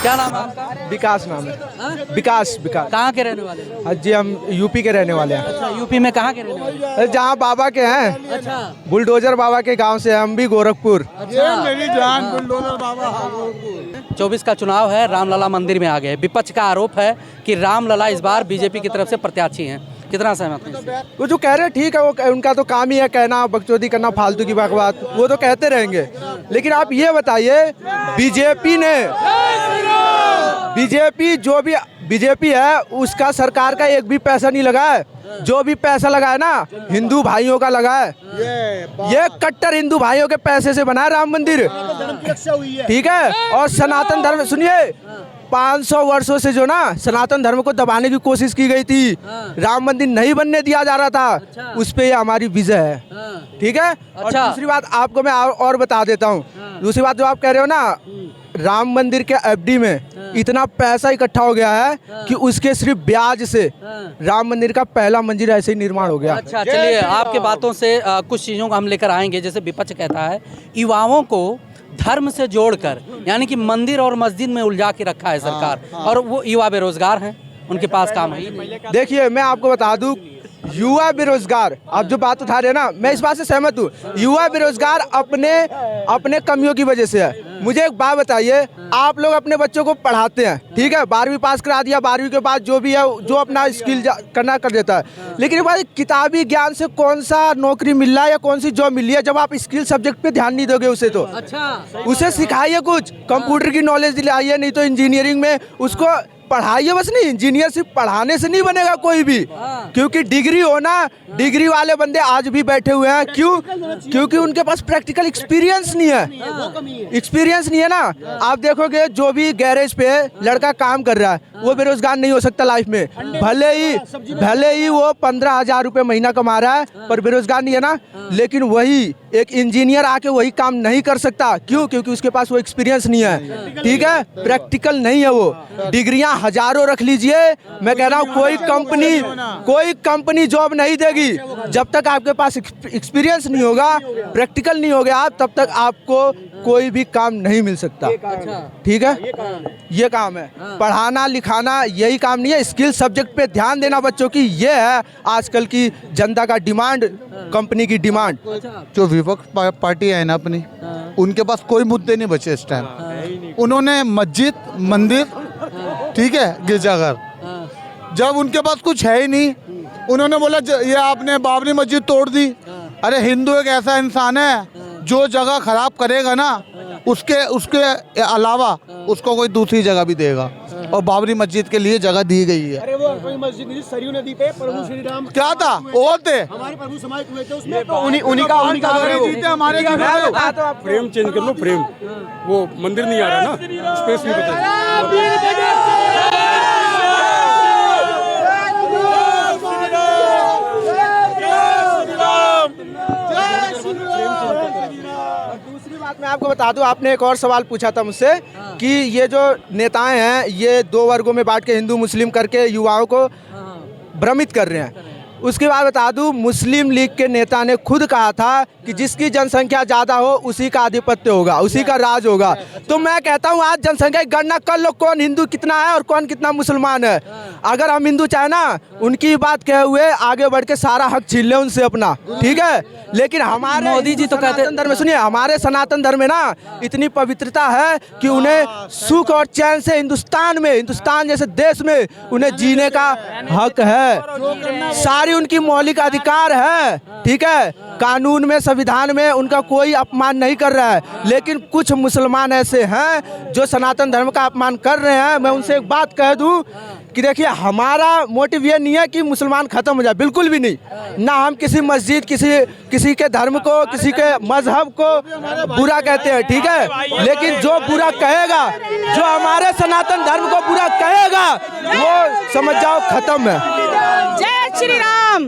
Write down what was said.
क्या नाम है आपका? विकास नाम है। हाँ? विकास विकास। कहाँ के रहने वाले हैं? हाँ जी, हम यूपी के रहने वाले हैं। अच्छा, यूपी में कहाँ के रहने वाले हैं? जहाँ बाबा के हैं, अच्छा बुलडोजर बाबा के गांव से हैं, हम भी गोरखपुर। अच्छा। मेरी जान बुलडोजर बाबा। 24 का चुनाव है, रामलला मंदिर में आ गए। विपक्ष का आरोप है कि रामलला इस बार बीजेपी की तरफ से प्रत्याशी हैं। कितना सहमत हैं इससे? वो जो कह रहे हैं ठीक है, वो उनका तो काम ही है कहना, बकचोदी करना, फालतू की बकवास, वो तो कहते रहेंगे। लेकिन आप ये बताइए, बीजेपी है, उसका सरकार का एक भी पैसा नहीं लगा है। जो भी पैसा लगा है ना, हिंदू भाइयों का लगा है। ये कट्टर हिंदू भाइयों के पैसे से बना है राम मंदिर, ठीक है। और सनातन धर्म, सुनिए, 500 वर्षों से जो ना सनातन धर्म को दबाने की कोशिश की गई थी, राम मंदिर नहीं बनने दिया जा रहा था, उस पे ये हमारी विजय है, ठीक है। और अच्छा। दूसरी बात आपको मैं और बता देता हूँ। दूसरी बात जो आप कह रहे हो ना, राम मंदिर के एफडी में इतना पैसा इकट्ठा हो गया है कि उसके सिर्फ ब्याज से राम मंदिर का पहला मंजिल ऐसे ही निर्माण हो गया। अच्छा, चलिए आपके बातों से कुछ चीज़ों को हम लेकर आएंगे। जैसे विपक्ष कहता है युवाओं को धर्म से जोड़कर, यानी कि मंदिर और मस्जिद में उलझा के रखा है सरकार, और वो युवा बेरोजगार हैं, उनके पास काम है ही नहीं। देखिए, मैं आपको बता दूं, युवा बेरोजगार, आप जो बात उठा रहे हैं ना, मैं इस बात से सहमत हूँ। युवा बेरोजगार अपने कमियों की वजह से है। मुझे एक बात बताइए, आप लोग अपने बच्चों को पढ़ाते हैं, ठीक है, 12वीं पास करा दिया, 12वीं के बाद जो भी है, जो अपना स्किल करना कर देता है। लेकिन भाई किताबी ज्ञान से कौन सा नौकरी मिल रहा है या कौन सी जॉब मिल रही है, जब आप स्किल सब्जेक्ट पे ध्यान नहीं दोगे उसे, तो अच्छा, उसे सिखाइए, कुछ कंप्यूटर की नॉलेज दिलाइए, नहीं तो इंजीनियरिंग में उसको पढ़ाइए। बस नहीं, इंजीनियर सिर्फ पढ़ाने से नहीं बनेगा कोई भी, क्योंकि डिग्री होना, डिग्री वाले बंदे आज भी बैठे हुए हैं, क्यों? क्योंकि उनके पास प्रैक्टिकल एक्सपीरियंस नहीं है। एक्सपीरियंस नहीं है ना। आप देखोगे जो भी गैरेज पे लड़का काम कर रहा है, वो बेरोजगार नहीं हो सकता लाइफ में। भले ही वो 15,000 रुपये महीना कमा रहा है, पर बेरोजगार नहीं है ना। लेकिन वही एक इंजीनियर आके वही काम नहीं कर सकता, क्यों? क्योंकि उसके पास वो एक्सपीरियंस नहीं है, ठीक है, प्रैक्टिकल नहीं है वो। डिग्रियां हजारों रख लीजिए, मैं कह रहा हूँ कोई कंपनी जॉब नहीं देगी जब तक आपके पास एक्सपीरियंस नहीं होगा, प्रैक्टिकल नहीं होगा आप, तब तक आपको कोई भी काम नहीं मिल सकता, ठीक है। ये काम है, पढ़ाना लिखाना यही काम नहीं है। स्किल सब्जेक्ट पे ध्यान देना बच्चों की, ये है आजकल की जनता का डिमांड, कंपनी की डिमांड। जो विपक्ष पार्टी है ना अपनी, उनके पास कोई मुद्दे नहीं बचे इस टाइम। उन्होंने मस्जिद, मंदिर, ठीक है, गिरजाघर, जब उनके पास कुछ है ही नहीं, उन्होंने बोला ये आपने बाबरी मस्जिद तोड़ दी। अरे हिंदू एक ऐसा इंसान है जो जगह खराब करेगा ना, उसके अलावा उसको कोई दूसरी जगह भी देगा, और बाबरी मस्जिद के लिए जगह दी गई है। अरे वो कोई मस्जिद नहीं, सरयू नदी पे प्रभु श्री राम क्या था, वो थे हमारे प्रभु समाहित हुए थे उसमें, तो उन्हीं का जीते हमारे क्या फ्रेम चेंज कर लो, फ्रेम, वो मंदिर नहीं आ रहा ना, स्पेस नहीं पता। दूसरी बात मैं आपको बता दूं, आपने एक और सवाल पूछा था मुझसे कि ये जो नेताएं हैं, ये 2 वर्गों में बांट के हिंदू मुस्लिम करके युवाओं को भ्रमित कर रहे हैं। उसके बाद बता दूं, मुस्लिम लीग के नेता ने खुद कहा था कि जिसकी जनसंख्या ज़्यादा हो उसी का आधिपत्य होगा, उसी का राज होगा। तो मैं कहता हूं, आज जनसंख्या की गणना कर लो, कौन हिंदू कितना है और कौन कितना मुसलमान है। अगर हम हिंदू चाहे ना, उनकी बात कहे हुए आगे बढ़ के सारा हक छीन ले उनसे अपना, ठीक है। लेकिन हमारे मोदी जी तो कहते हैं, धर्म में, सुनिए, हमारे सनातन धर्म में ना इतनी पवित्रता है कि उन्हें सुख और चैन से हिंदुस्तान जैसे देश में उन्हें जीने का हक है, सारी उनकी मौलिक अधिकार है, ठीक है। कानून में, संविधान में उनका कोई अपमान नहीं कर रहा है। लेकिन कुछ मुसलमान ऐसे हैं जो सनातन धर्म का अपमान कर रहे हैं। मैं उनसे एक बात कह दूं कि देखिए, हमारा मोटिव ये नहीं है कि मुसलमान खत्म हो जाए, बिल्कुल भी नहीं। ना हम किसी मस्जिद, किसी के धर्म को, किसी के मजहब को बुरा कहते हैं, ठीक है। लेकिन जो बुरा कहेगा, जो हमारे सनातन धर्म को बुरा कहेगा, वो समझ जाओ खत्म है। जय श्री राम।